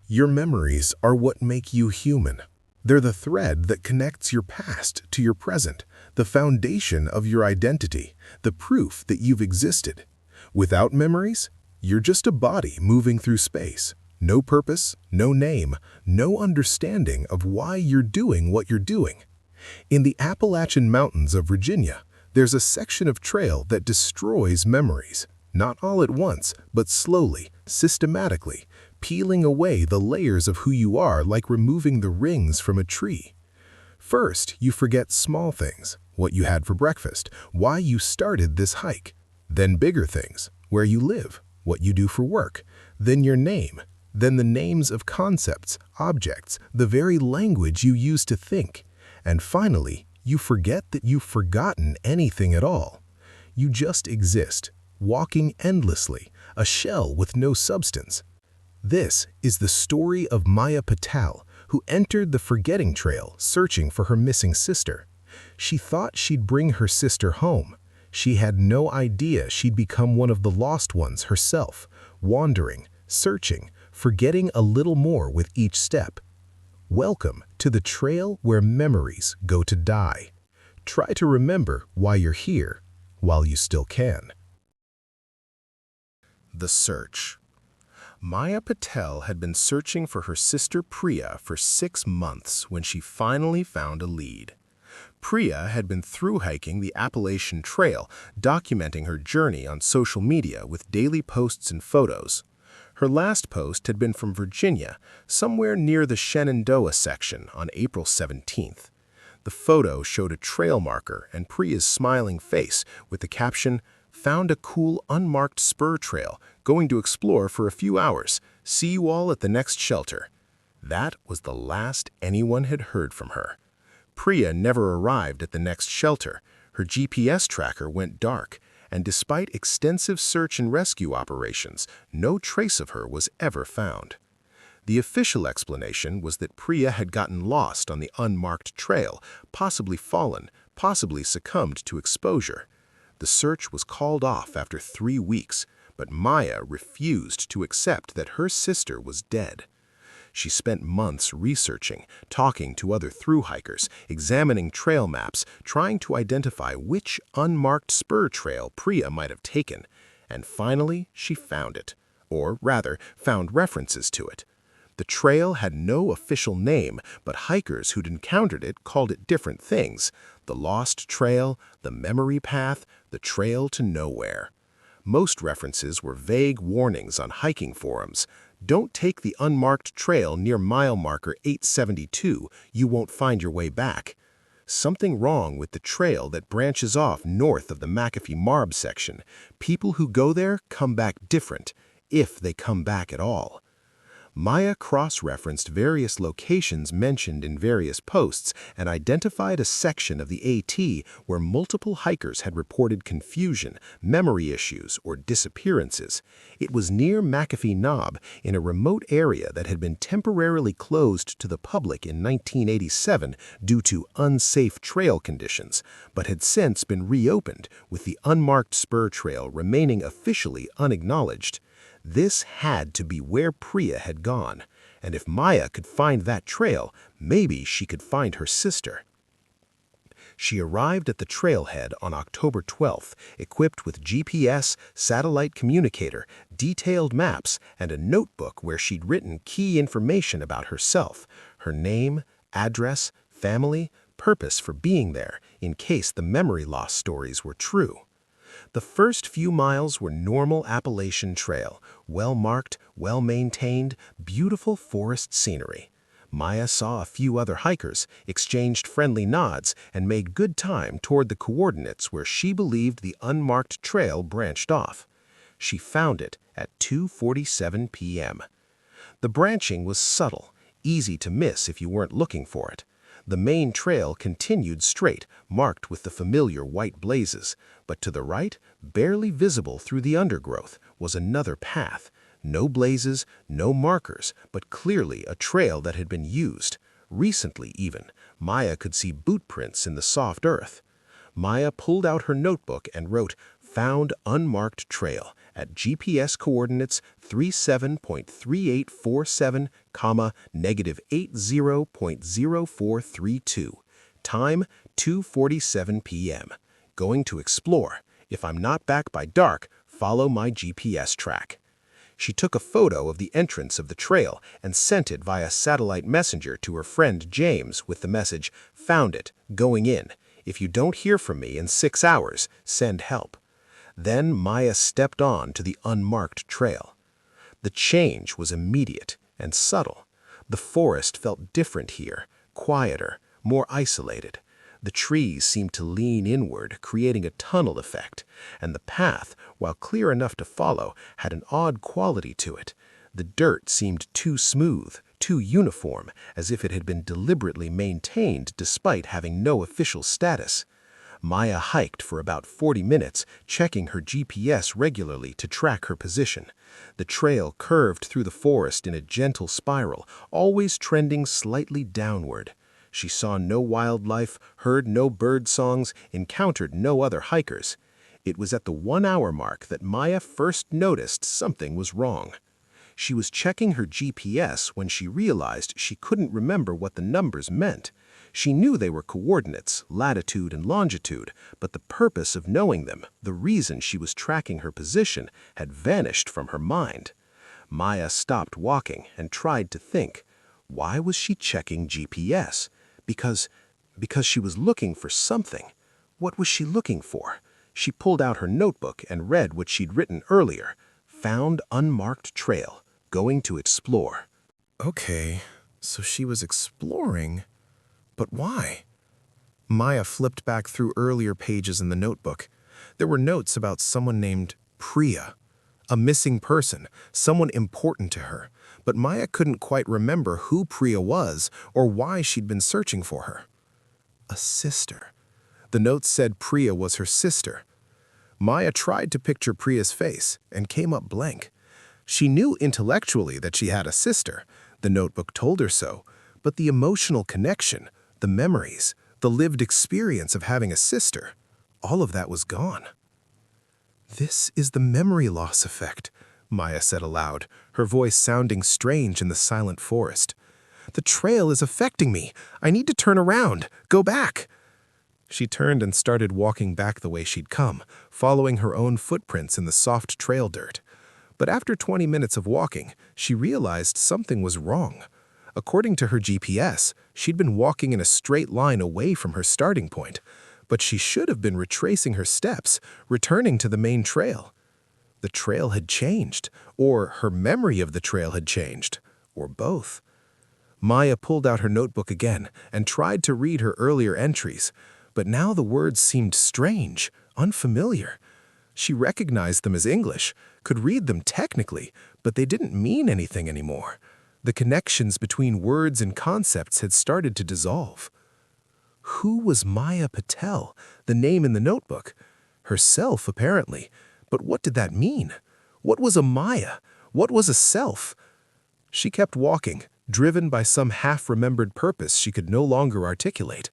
Your memories are what make you human. They're the thread that connects your past to your present, the foundation of your identity, the proof that you've existed. Without memories, you're just a body moving through space. No purpose, no name, no understanding of why you're doing what you're doing. In the Appalachian Mountains of Virginia, there's a section of trail that destroys memories, not all at once, but slowly, systematically, peeling away the layers of who you are like removing the rings from a tree. First, you forget small things, what you had for breakfast, why you started this hike. Then bigger things, where you live, what you do for work, then your name, then the names of concepts, objects, the very language you use to think. And finally, you forget that you've forgotten anything at all. You just exist, walking endlessly, a shell with no substance. This is the story of Maya Patel, who entered the forgetting trail searching for her missing sister. She thought she'd bring her sister home. She had no idea she'd become one of the lost ones herself, wandering, searching, forgetting a little more with each step. Welcome to the trail where memories go to die. Try to remember why you're here while you still can. The search. Maya Patel had been searching for her sister Priya for 6 months when she finally found a lead. Priya had been through hiking the Appalachian Trail, documenting her journey on social media with daily posts and photos. Her last post had been from Virginia, somewhere near the Shenandoah section on April 17th. The photo showed a trail marker and Priya's smiling face with the caption, "Found a cool unmarked spur trail, going to explore for a few hours. See you all at the next shelter." That was the last anyone had heard from her. Priya never arrived at the next shelter. Her GPS tracker went dark, and despite extensive search and rescue operations, no trace of her was ever found. The official explanation was that Priya had gotten lost on the unmarked trail, possibly fallen, possibly succumbed to exposure. The search was called off after 3 weeks, but Maya refused to accept that her sister was dead. She spent months researching, talking to other thru-hikers, examining trail maps, trying to identify which unmarked spur trail Priya might have taken, and finally she found it, or rather, found references to it. The trail had no official name, but hikers who'd encountered it called it different things: the Lost Trail, the Memory Path, the Trail to Nowhere. Most references were vague warnings on hiking forums. "Don't take the unmarked trail near mile marker 872, you won't find your way back." Something wrong with the trail that branches off north of the McAfee-Marb section. People who go there come back different, if they come back at all. Maya cross-referenced various locations mentioned in various posts and identified a section of the AT where multiple hikers had reported confusion, memory issues, or disappearances. It was near McAfee Knob, in a remote area that had been temporarily closed to the public in 1987 due to unsafe trail conditions, but had since been reopened, with the unmarked spur trail remaining officially unacknowledged. This had to be where Priya had gone, and if Maya could find that trail, maybe she could find her sister. She arrived at the trailhead on October 12th, equipped with GPS, satellite communicator, detailed maps, and a notebook where she'd written key information about herself: her name, address, family, purpose for being there, in case the memory loss stories were true. The first few miles were normal Appalachian Trail, well-marked, well-maintained, beautiful forest scenery. Maya saw a few other hikers, exchanged friendly nods, and made good time toward the coordinates where she believed the unmarked trail branched off. She found it at 2:47 p.m. The branching was subtle, easy to miss if you weren't looking for it. The main trail continued straight, marked with the familiar white blazes, but to the right, barely visible through the undergrowth, was another path. No blazes, no markers, but clearly a trail that had been used. Recently even, Maya could see boot prints in the soft earth. Maya pulled out her notebook and wrote Found unmarked trail at GPS coordinates 37.3847, -80.0432. Time 2:47 p.m. Going to explore. If I'm not back by dark, follow my GPS track. She took a photo of the entrance of the trail and sent it via satellite messenger to her friend James with the message, "Found it, going in. If you don't hear from me in 6 hours, send help." Then Maya stepped on to the unmarked trail. The change was immediate and subtle. The forest felt different here, quieter, more isolated. The trees seemed to lean inward, creating a tunnel effect, and the path, while clear enough to follow, had an odd quality to it. The dirt seemed too smooth, too uniform, as if it had been deliberately maintained despite having no official status. Maya hiked for about 40 minutes, checking her GPS regularly to track her position. The trail curved through the forest in a gentle spiral, always trending slightly downward. She saw no wildlife, heard no bird songs, encountered no other hikers. It was at the 1-hour mark that Maya first noticed something was wrong. She was checking her GPS when she realized she couldn't remember what the numbers meant. She knew they were coordinates, latitude and longitude, but the purpose of knowing them, the reason she was tracking her position, had vanished from her mind. Maya stopped walking and tried to think. Why was she checking GPS? Because she was looking for something. What was she looking for? She pulled out her notebook and read what she'd written earlier. Found unmarked trail. Going to explore. Okay, so she was exploring. But why? Maya flipped back through earlier pages in the notebook. There were notes about someone named Priya, a missing person, someone important to her. But Maya couldn't quite remember who Priya was or why she'd been searching for her. A sister. The note said Priya was her sister. Maya tried to picture Priya's face and came up blank. She knew intellectually that she had a sister. The notebook told her so. But the emotional connection, the memories, the lived experience of having a sister, all of that was gone. This is the memory loss effect, Maya said aloud, her voice sounding strange in the silent forest. The trail is affecting me. I need to turn around. Go back. She turned and started walking back the way she'd come, following her own footprints in the soft trail dirt. But after 20 minutes of walking, she realized something was wrong. According to her GPS, she'd been walking in a straight line away from her starting point, but she should have been retracing her steps, returning to the main trail. The trail had changed, or her memory of the trail had changed, or both. Maya pulled out her notebook again and tried to read her earlier entries, but now the words seemed strange, unfamiliar. She recognized them as English, could read them technically, but they didn't mean anything anymore. The connections between words and concepts had started to dissolve. Who was Maya Patel, the name in the notebook? Herself, apparently. But what did that mean? What was a Maya? What was a self? She kept walking, driven by some half-remembered purpose she could no longer articulate.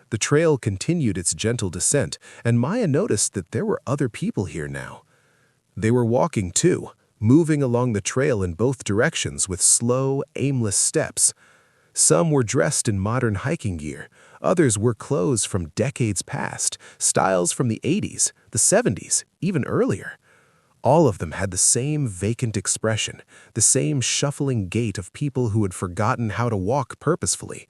The trail continued its gentle descent, and Maya noticed that there were other people here now. They were walking too, moving along the trail in both directions with slow, aimless steps. Some were dressed in modern hiking gear, others wore clothes from decades past, styles from the 80s, the 70s, even earlier. All of them had the same vacant expression, the same shuffling gait of people who had forgotten how to walk purposefully.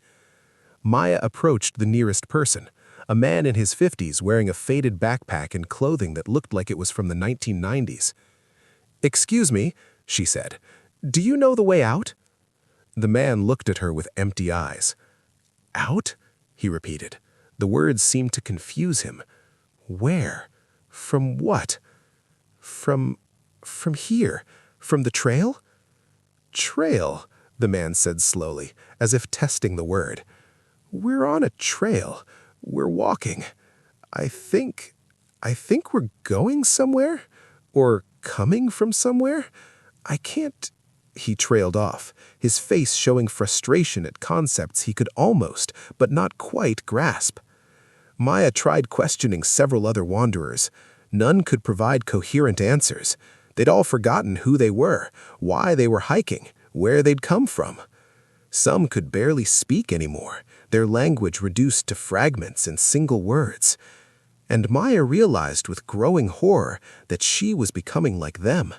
Maya approached the nearest person, a man in his 50s wearing a faded backpack and clothing that looked like it was from the 1990s. "Excuse me," she said, "do you know the way out?" The man looked at her with empty eyes. "Out?" he repeated. The words seemed to confuse him. "Where? From what?" From here. From the trail?" "Trail," the man said slowly, as if testing the word. "We're on a trail. We're walking. I think we're going somewhere? Or coming from somewhere? I can't—" He trailed off, his face showing frustration at concepts he could almost, but not quite, grasp. Maya tried questioning several other wanderers. None could provide coherent answers. They'd all forgotten who they were, why they were hiking, where they'd come from. Some could barely speak anymore, their language reduced to fragments and single words. And Maya realized with growing horror that she was becoming like them.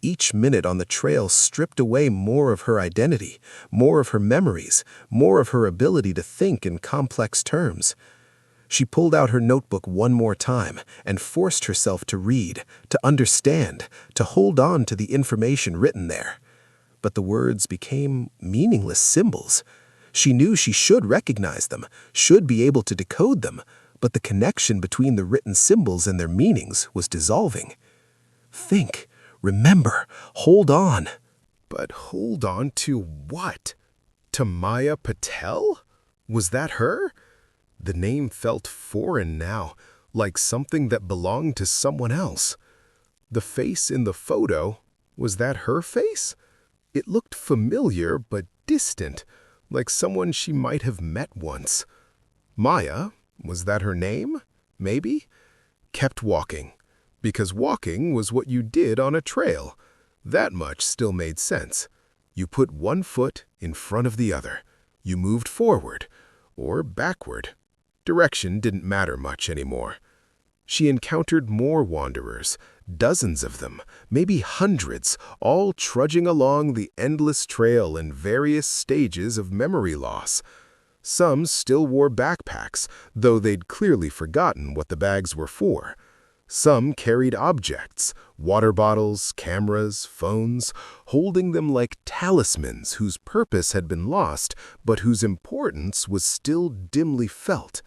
Each minute on the trail stripped away more of her identity, more of her memories, more of her ability to think in complex terms. She pulled out her notebook one more time and forced herself to read, to understand, to hold on to the information written there. But the words became meaningless symbols. She knew she should recognize them, should be able to decode them, but the connection between the written symbols and their meanings was dissolving. Think, remember, hold on. But hold on to what? To Maya Patel? Was that her? The name felt foreign now, like something that belonged to someone else. The face in the photo, was that her face? It looked familiar but distant, like someone she might have met once. Maya, was that her name? Maybe? Kept walking, because walking was what you did on a trail. That much still made sense. You put one foot in front of the other. You moved forward, or backward. Direction didn't matter much anymore. She encountered more wanderers, dozens of them, maybe hundreds, all trudging along the endless trail in various stages of memory loss. Some still wore backpacks, though they'd clearly forgotten what the bags were for. Some carried objects, water bottles, cameras, phones, holding them like talismans whose purpose had been lost, but whose importance was still dimly felt.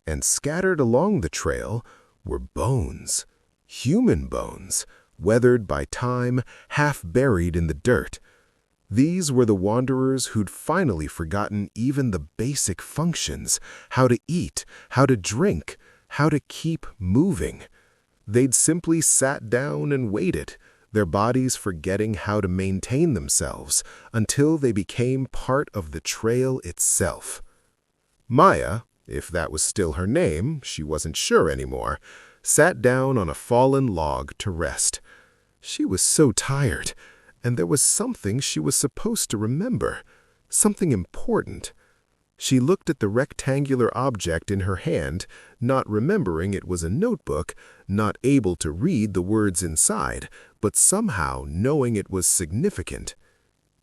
And scattered along the trail were bones, human bones, weathered by time, half buried in the dirt. These were the wanderers who'd finally forgotten even the basic functions, how to eat, how to drink, how to keep moving. They'd simply sat down and waited, their bodies forgetting how to maintain themselves until they became part of the trail itself. Maya, if that was still her name, she wasn't sure anymore, sat down on a fallen log to rest. She was so tired, and there was something she was supposed to remember, something important. She looked at the rectangular object in her hand, not remembering it was a notebook, not able to read the words inside, but somehow knowing it was significant.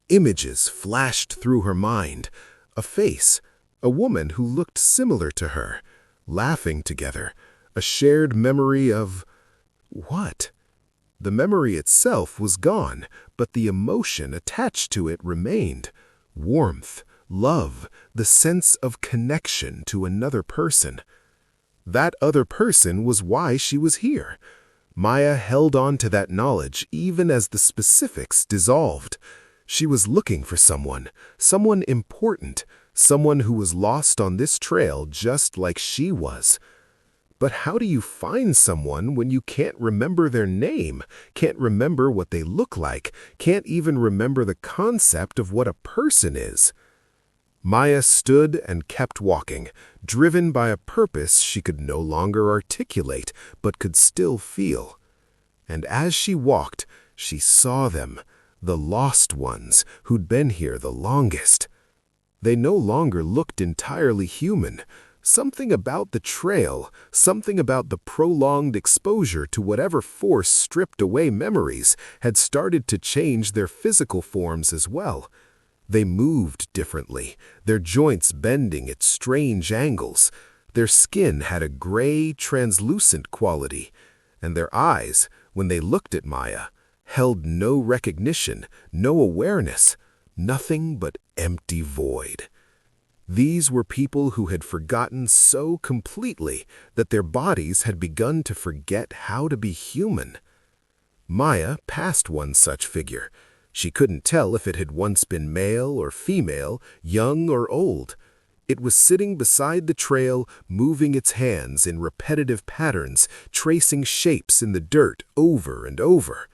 Images flashed through her mind, a face, a woman who looked similar to her, laughing together, a shared memory of what? The memory itself was gone, but the emotion attached to it remained. Warmth, love, the sense of connection to another person. That other person was why she was here. Maya held on to that knowledge even as the specifics dissolved. She was looking for someone important, someone who was lost on this trail just like she was. But how do you find someone when you can't remember their name, can't remember what they look like, can't even remember the concept of what a person is? Maya stood and kept walking, driven by a purpose she could no longer articulate, but could still feel. And as she walked, she saw them, the lost ones who'd been here the longest. They no longer looked entirely human. Something about the trail, something about the prolonged exposure to whatever force stripped away memories, had started to change their physical forms as well. They moved differently, their joints bending at strange angles. Their skin had a gray, translucent quality, and their eyes, when they looked at Maya, held no recognition, no awareness, nothing but empty void. These were people who had forgotten so completely that their bodies had begun to forget how to be human. Maya passed one such figure. She couldn't tell if it had once been male or female, young or old. It was sitting beside the trail, moving its hands in repetitive patterns, tracing shapes in the dirt over and over.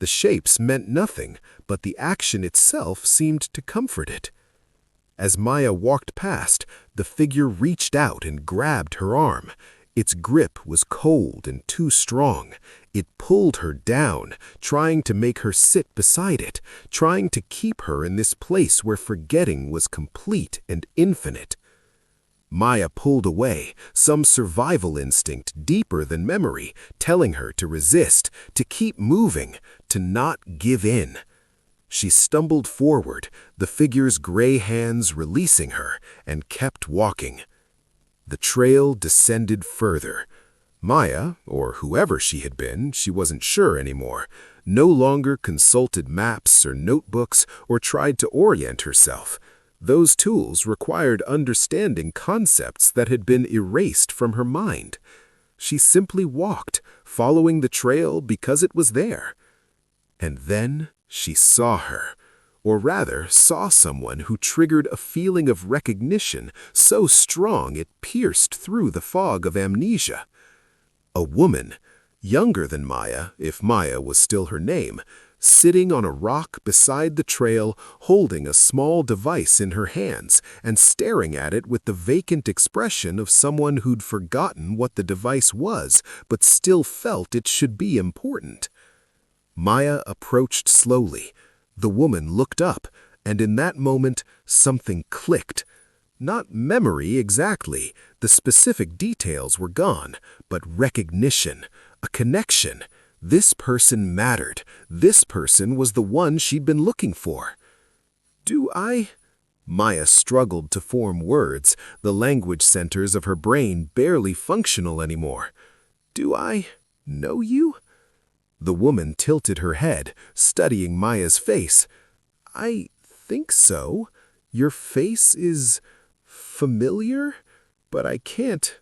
The shapes meant nothing, but the action itself seemed to comfort it. As Maya walked past, the figure reached out and grabbed her arm. Its grip was cold and too strong. It pulled her down, trying to make her sit beside it, trying to keep her in this place where forgetting was complete and infinite. Maya pulled away, some survival instinct deeper than memory, telling her to resist, to keep moving, to not give in. She stumbled forward, the figure's gray hands releasing her, and kept walking. The trail descended further. Maya, or whoever she had been, she wasn't sure anymore, no longer consulted maps or notebooks or tried to orient herself. Those tools required understanding concepts that had been erased from her mind. She simply walked, following the trail because it was there. And then she saw her, or rather saw someone who triggered a feeling of recognition so strong it pierced through the fog of amnesia. A woman, younger than Maya, if Maya was still her name, sitting on a rock beside the trail, holding a small device in her hands and staring at it with the vacant expression of someone who'd forgotten what the device was but still felt it should be important. Maya approached slowly. The woman looked up, and in that moment, something clicked. Not memory exactly, the specific details were gone, but recognition, a connection. This person mattered. This person was the one she'd been looking for. Maya struggled to form words, the language centers of her brain barely functional anymore. Do I know you? The woman tilted her head, studying Maya's face. I think so. Your face is familiar, but I can't.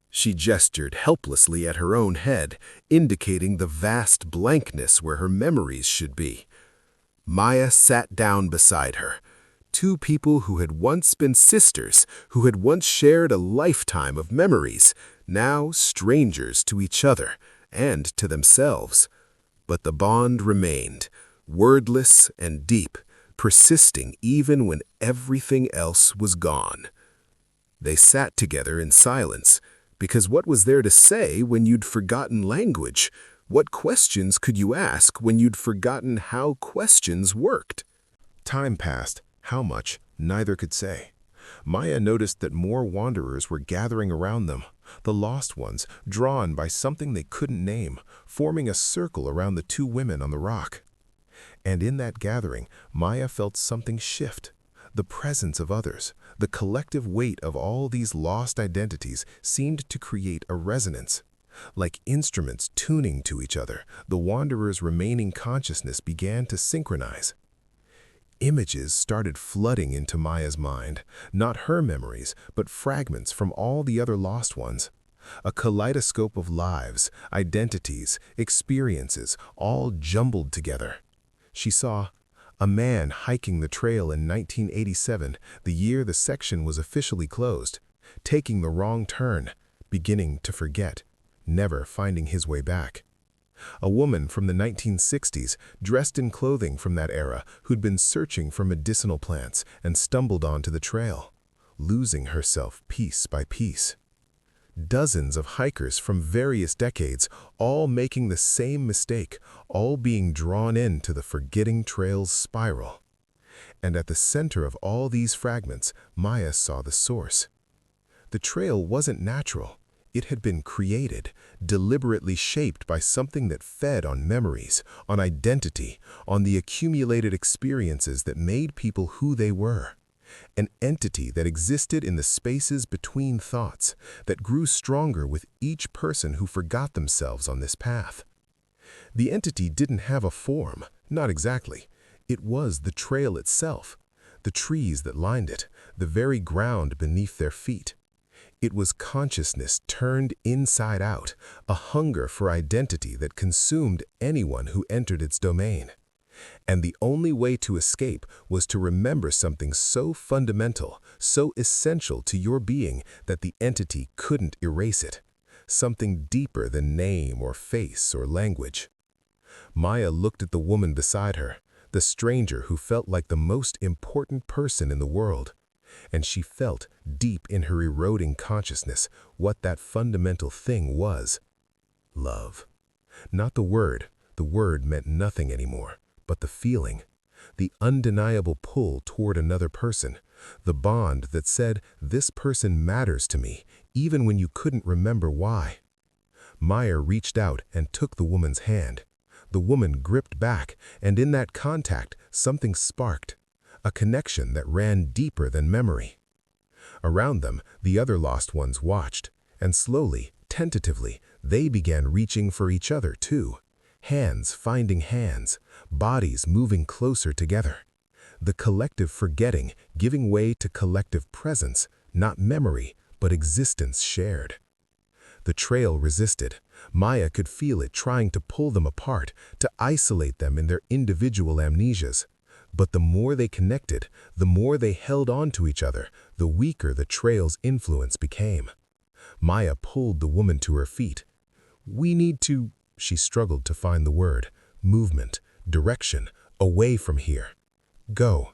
She gestured helplessly at her own head, indicating the vast blankness where her memories should be. Maya sat down beside her. Two people who had once been sisters, who had once shared a lifetime of memories, now strangers to each other and to themselves. But the bond remained, wordless and deep, persisting even when everything else was gone. They sat together in silence, because what was there to say when you'd forgotten language? What questions could you ask when you'd forgotten how questions worked? Time passed. How much? Neither could say. Maya noticed that more wanderers were gathering around them, the lost ones, drawn by something they couldn't name, forming a circle around the two women on the rock. And in that gathering, Maya felt something shift. The presence of others, the collective weight of all these lost identities seemed to create a resonance. Like instruments tuning to each other, the wanderers' remaining consciousness began to synchronize. Images started flooding into Maya's mind, not her memories, but fragments from all the other lost ones. A kaleidoscope of lives, identities, experiences, all jumbled together. She saw a man hiking the trail in 1987, the year the section was officially closed, taking the wrong turn, beginning to forget, never finding his way back. A woman from the 1960s, dressed in clothing from that era, who'd been searching for medicinal plants and stumbled onto the trail, losing herself piece by piece. Dozens of hikers from various decades, all making the same mistake, all being drawn into the forgetting trail's spiral. And at the center of all these fragments, Maya saw the source. The trail wasn't natural. It had been created, deliberately shaped by something that fed on memories, on identity, on the accumulated experiences that made people who they were. An entity that existed in the spaces between thoughts, that grew stronger with each person who forgot themselves on this path. The entity didn't have a form, not exactly. It was the trail itself, the trees that lined it, the very ground beneath their feet. It was consciousness turned inside out, a hunger for identity that consumed anyone who entered its domain. And the only way to escape was to remember something so fundamental, so essential to your being that the entity couldn't erase it. Something deeper than name or face or language. Maya looked at the woman beside her, the stranger who felt like the most important person in the world. and she felt, deep in her eroding consciousness, what that fundamental thing was. Love. Not the word meant nothing anymore, but the feeling. The undeniable pull toward another person. The bond that said, this person matters to me, even when you couldn't remember why. Maya reached out and took the woman's hand. The woman gripped back, and in that contact, something sparked. A connection that ran deeper than memory. Around them, the other lost ones watched, and slowly, tentatively, they began reaching for each other too. Hands finding hands, bodies moving closer together. The collective forgetting giving way to collective presence, not memory, but existence shared. The trail resisted. Maya could feel it trying to pull them apart, to isolate them in their individual amnesias. But the more they connected, the more they held on to each other, the weaker the trail's influence became. Maya pulled the woman to her feet. "We need to," she struggled to find the word, movement, direction, away from here. "Go."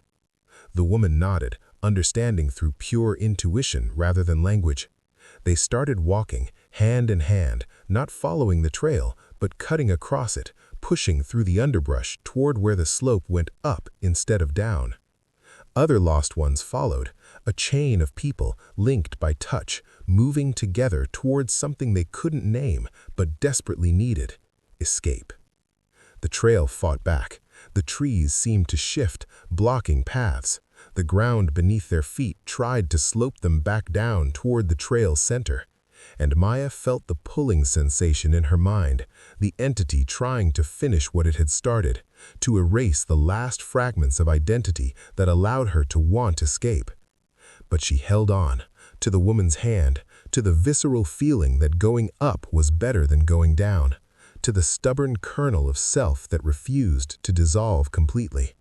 The woman nodded, understanding through pure intuition rather than language. They started walking, hand in hand, not following the trail, but cutting across it, pushing through the underbrush toward where the slope went up instead of down. Other lost ones followed, a chain of people linked by touch, moving together towards something they couldn't name but desperately needed: escape. The trail fought back. The trees seemed to shift, blocking paths. The ground beneath their feet tried to slope them back down toward the trail's center. And Maya felt the pulling sensation in her mind, the entity trying to finish what it had started, to erase the last fragments of identity that allowed her to want escape. But she held on, to the woman's hand, to the visceral feeling that going up was better than going down, to the stubborn kernel of self that refused to dissolve completely.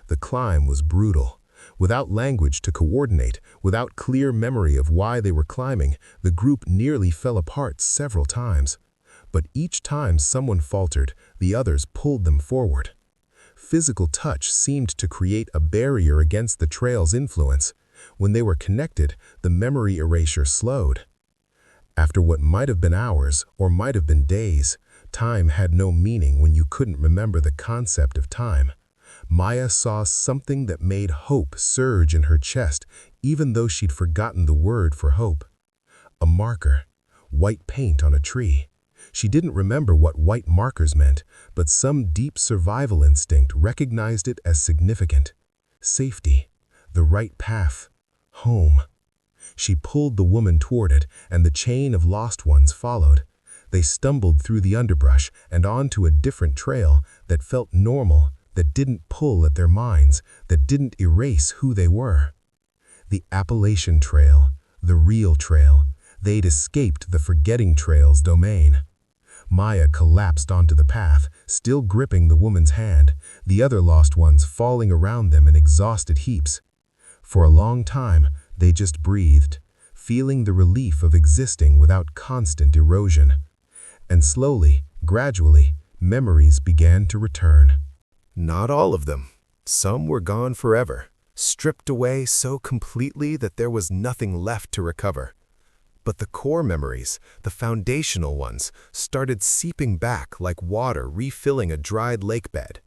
The climb was brutal. Without language to coordinate, without clear memory of why they were climbing, the group nearly fell apart several times. But each time someone faltered, the others pulled them forward. Physical touch seemed to create a barrier against the trail's influence. When they were connected, the memory erasure slowed. After what might have been hours or might have been days, time had no meaning when you couldn't remember the concept of time. Maya saw something that made hope surge in her chest, even though she'd forgotten the word for hope. A marker, white paint on a tree. She didn't remember what white markers meant, but some deep survival instinct recognized it as significant. Safety, the right path, home. She pulled the woman toward it, and the chain of lost ones followed. They stumbled through the underbrush and onto a different trail that felt normal, that didn't pull at their minds, that didn't erase who they were. The Appalachian Trail, the real trail. They'd escaped the forgetting trail's domain. Maya collapsed onto the path, still gripping the woman's hand, the other lost ones falling around them in exhausted heaps. For a long time, they just breathed, feeling the relief of existing without constant erosion. And slowly, gradually, memories began to return. Not all of them. Some were gone forever, stripped away so completely that there was nothing left to recover. But the core memories, the foundational ones, started seeping back like water refilling a dried lake bed.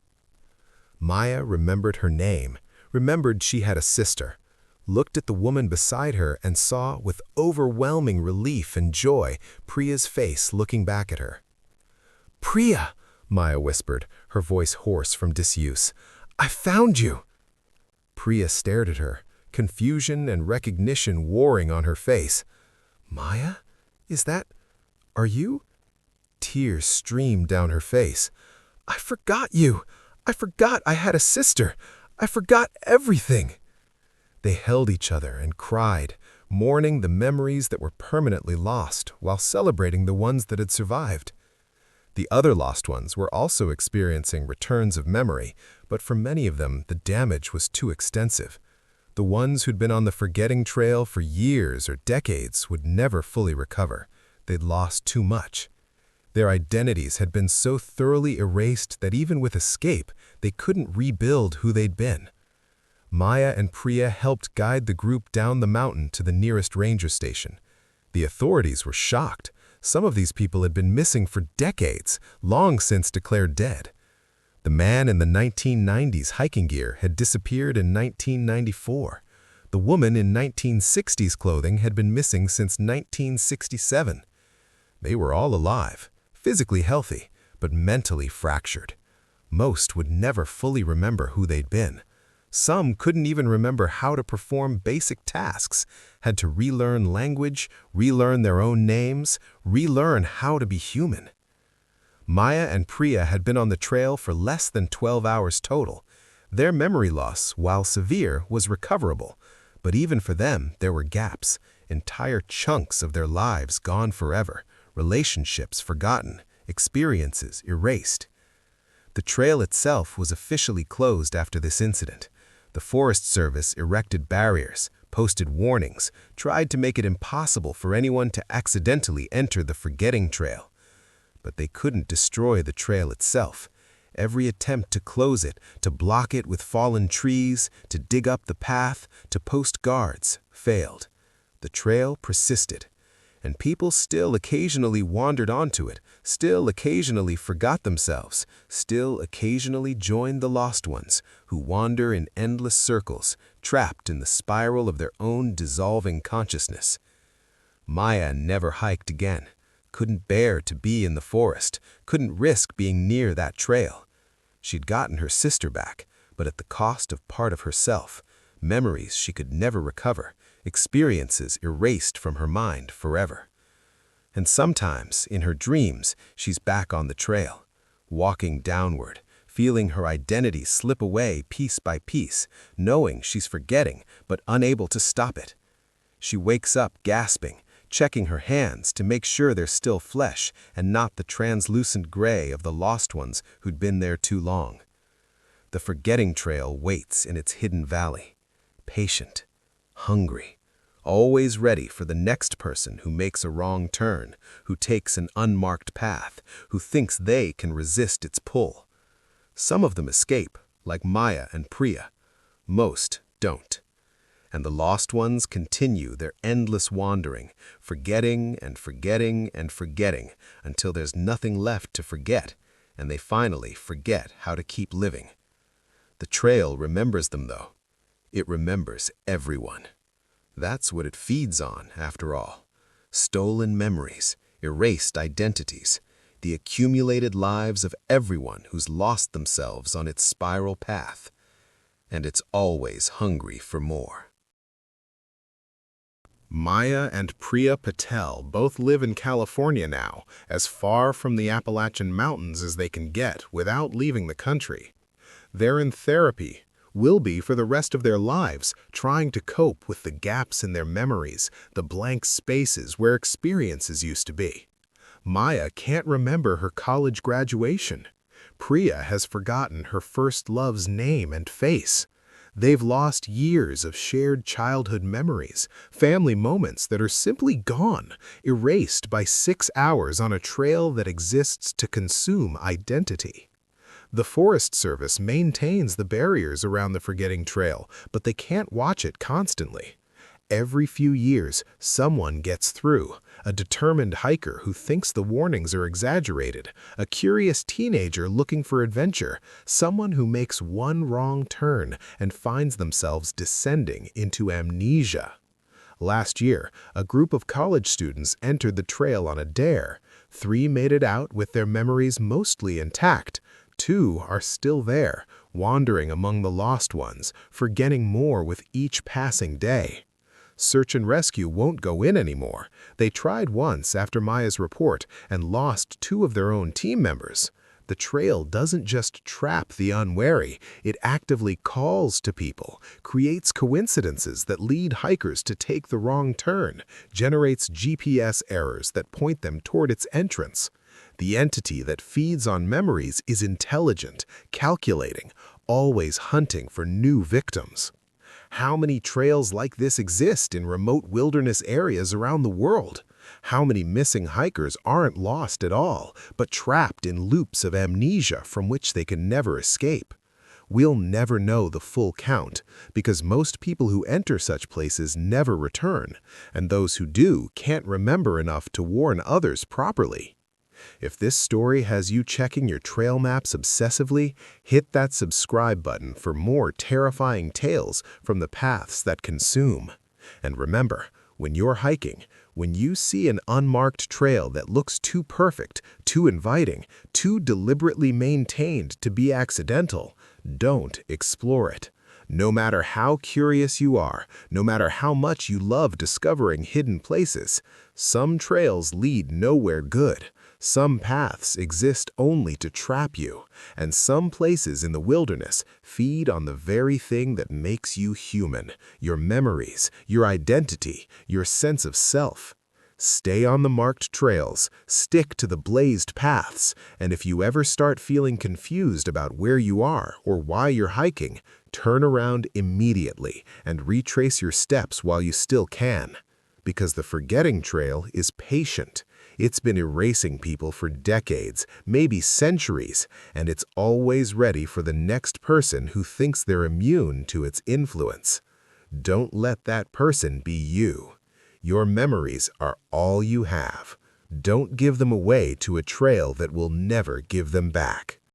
Maya remembered her name, remembered she had a sister, looked at the woman beside her and saw, with overwhelming relief and joy, Priya's face looking back at her. "Priya!" Maya whispered, her voice hoarse from disuse. "I found you!" Priya stared at her, confusion and recognition warring on her face. "Maya? Are you?" Tears streamed down her face. "I forgot you! I forgot I had a sister! I forgot everything!" They held each other and cried, mourning the memories that were permanently lost while celebrating the ones that had survived. The other lost ones were also experiencing returns of memory, but for many of them, the damage was too extensive. The ones who'd been on the forgetting trail for years or decades would never fully recover. They'd lost too much. Their identities had been so thoroughly erased that even with escape, they couldn't rebuild who they'd been. Maya and Priya helped guide the group down the mountain to the nearest ranger station. The authorities were shocked. Some of these people had been missing for decades, long since declared dead. The man in the 1990s hiking gear had disappeared in 1994. The woman in 1960s clothing had been missing since 1967. They were all alive, physically healthy, but mentally fractured. Most would never fully remember who they'd been. Some couldn't even remember how to perform basic tasks, had to relearn language, relearn their own names, relearn how to be human. Maya and Priya had been on the trail for less than 12 hours total. Their memory loss, while severe, was recoverable, but even for them, there were gaps, entire chunks of their lives gone forever, relationships forgotten, experiences erased. The trail itself was officially closed after this incident. The Forest Service erected barriers, posted warnings, tried to make it impossible for anyone to accidentally enter the Forgetting Trail. But they couldn't destroy the trail itself. Every attempt to close it, to block it with fallen trees, to dig up the path, to post guards, failed. The trail persisted, and people still occasionally wandered onto it, still occasionally forgot themselves, still occasionally joined the lost ones, who wander in endless circles, trapped in the spiral of their own dissolving consciousness. Maya never hiked again. Couldn't bear to be in the forest, couldn't risk being near that trail. She'd gotten her sister back, but at the cost of part of herself, memories she could never recover, experiences erased from her mind forever. And sometimes, in her dreams, she's back on the trail, walking downward, feeling her identity slip away piece by piece, knowing she's forgetting, but unable to stop it. She wakes up gasping, checking her hands to make sure they're still flesh and not the translucent gray of the lost ones who'd been there too long. The Forgetting Trail waits in its hidden valley, patient, hungry, always ready for the next person who makes a wrong turn, who takes an unmarked path, who thinks they can resist its pull. Some of them escape, like Maya and Priya. Most don't. And the lost ones continue their endless wandering, forgetting and forgetting and forgetting until there's nothing left to forget, and they finally forget how to keep living. The trail remembers them, though. It remembers everyone. That's what it feeds on, after all. Stolen memories, erased identities, the accumulated lives of everyone who's lost themselves on its spiral path. And it's always hungry for more. Maya and Maya Patel both live in California now, as far from the Appalachian Mountains as they can get without leaving the country. They're in therapy, will be for the rest of their lives, trying to cope with the gaps in their memories, the blank spaces where experiences used to be. Maya can't remember her college graduation. Priya has forgotten her first love's name and face. They've lost years of shared childhood memories, family moments that are simply gone, erased by 6 hours on a trail that exists to consume identity. The Forest Service maintains the barriers around the Forgetting Trail, but they can't watch it constantly. Every few years, someone gets through, a determined hiker who thinks the warnings are exaggerated, a curious teenager looking for adventure, someone who makes one wrong turn and finds themselves descending into amnesia. Last year, a group of college students entered the trail on a dare. 3 made it out with their memories mostly intact. 2 are still there, wandering among the lost ones, forgetting more with each passing day. Search and rescue won't go in anymore. They tried once after Maya's report and lost 2 of their own team members. The trail doesn't just trap the unwary, it actively calls to people, creates coincidences that lead hikers to take the wrong turn, generates GPS errors that point them toward its entrance. The entity that feeds on memories is intelligent, calculating, always hunting for new victims. How many trails like this exist in remote wilderness areas around the world? How many missing hikers aren't lost at all, but trapped in loops of amnesia from which they can never escape? We'll never know the full count because most people who enter such places never return, and those who do can't remember enough to warn others properly. If this story has you checking your trail maps obsessively, hit that subscribe button for more terrifying tales from the paths that consume. And remember, when you're hiking, when you see an unmarked trail that looks too perfect, too inviting, too deliberately maintained to be accidental, don't explore it. No matter how curious you are, no matter how much you love discovering hidden places, some trails lead nowhere good. Some paths exist only to trap you, and some places in the wilderness feed on the very thing that makes you human, your memories, your identity, your sense of self. Stay on the marked trails, stick to the blazed paths, and if you ever start feeling confused about where you are or why you're hiking, turn around immediately and retrace your steps while you still can. Because the forgetting trail is patient. It's been erasing people for decades, maybe centuries, and it's always ready for the next person who thinks they're immune to its influence. Don't let that person be you. Your memories are all you have. Don't give them away to a trail that will never give them back.